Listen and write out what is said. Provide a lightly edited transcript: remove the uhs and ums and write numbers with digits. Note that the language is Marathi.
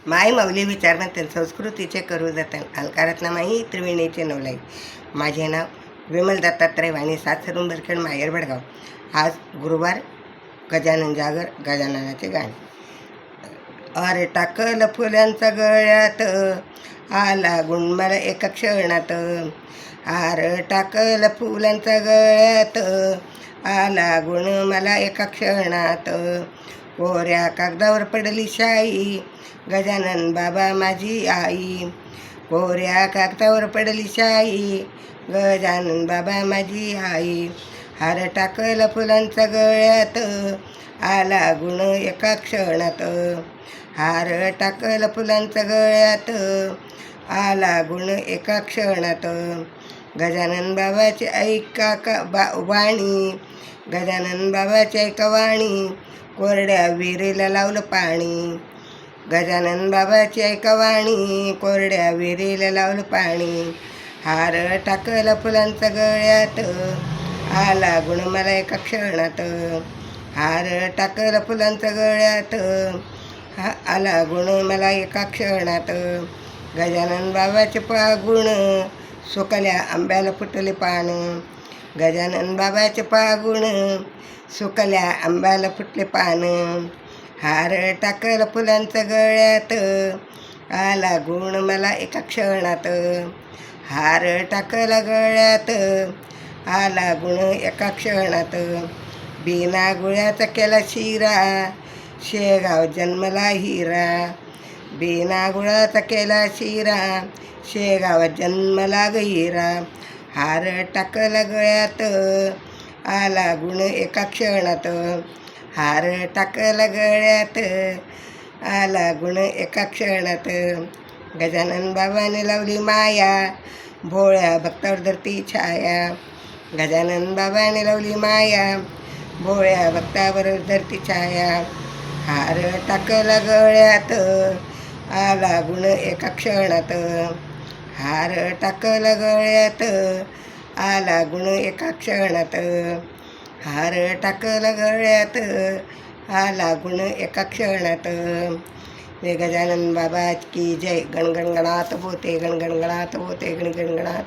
माय माऊली विचारवंतन संस्कृतीचे करू जतन अलकारत्नामाही त्रिवेणीचे नवलाई. माझे नाव विमल दत्तात्रय वाणी, सासरून बरखेड, माहेर भडगाव. आज गुरुवार, गजानन जागर, गजाननाचे गाणे. अरे टाकल फुल्यांचा गळ्यात, आला गुण मला एका क्षणात. हार टाकल फुलांचा गळ्यात, आला गुण मला एका क्षणात. कोऱ्या कागदावर पडली शाई, गजानन बाबा माझी आई. कोऱ्या कागदावर पडली शाई, गजानन बाबा माझी आई. हार टाकल फुलांचा गळ्यात, आला गुण एका क्षणात. हार टाकल फुलांचा गळ्यात, आला गुण एका क्षणात. गजानन बाबाचे ऐका वाणी, गजानन बाबाचे ऐका वाणी. कोरड्या विहिरीला लावलं पाणी, गजानन बाबाची ऐका वाणी. कोरड्या विहिरीला लावलं पाणी. हार टाकल फुलांचा गळ्यात, आला गुण मला एका क्षणात. हार टाकल फुलांचा गळ्यात, आला गुण मला एका क्षणात. गजानन बाबाचे पागुण, सुकल्या आंब्याला फुटले पान. गजानन बाबाचे पागुण, सुकल्या आंब्याला फुटले पान. हार टाकल फुलांचा गळ्यात, आला गुण मला एका क्षणात. हार टाकल गळ्यात, आला गुण एका क्षणात. बिना गुळ्याचा केला शिरा, शेगाव जन्मला हिरा. बिना गुळाचा केला शिरा, शेगाव जन्मला हिरा. हार टाकल गळ्यात, आला गुण एका क्षणात. हार टाकल गळ्यात, आला गुण एका क्षणात. गजानन बाबाने लावली माया, भोळ्या भक्तावर धरती छाया. गजानन बाबाने लावली माया, भोळ्या भक्तावर धरती छाया. हार टाकल गळ्यात, आला गुण एका क्षणात. हार टाकल गळ्यात, आला गुण एका क्षणात. हार टाकल गळ्यात, आला गुण एका क्षणात. गजानन बाबा की जय. गणगणगणात बोते, गणगणगणात बोते, गणगणगणात.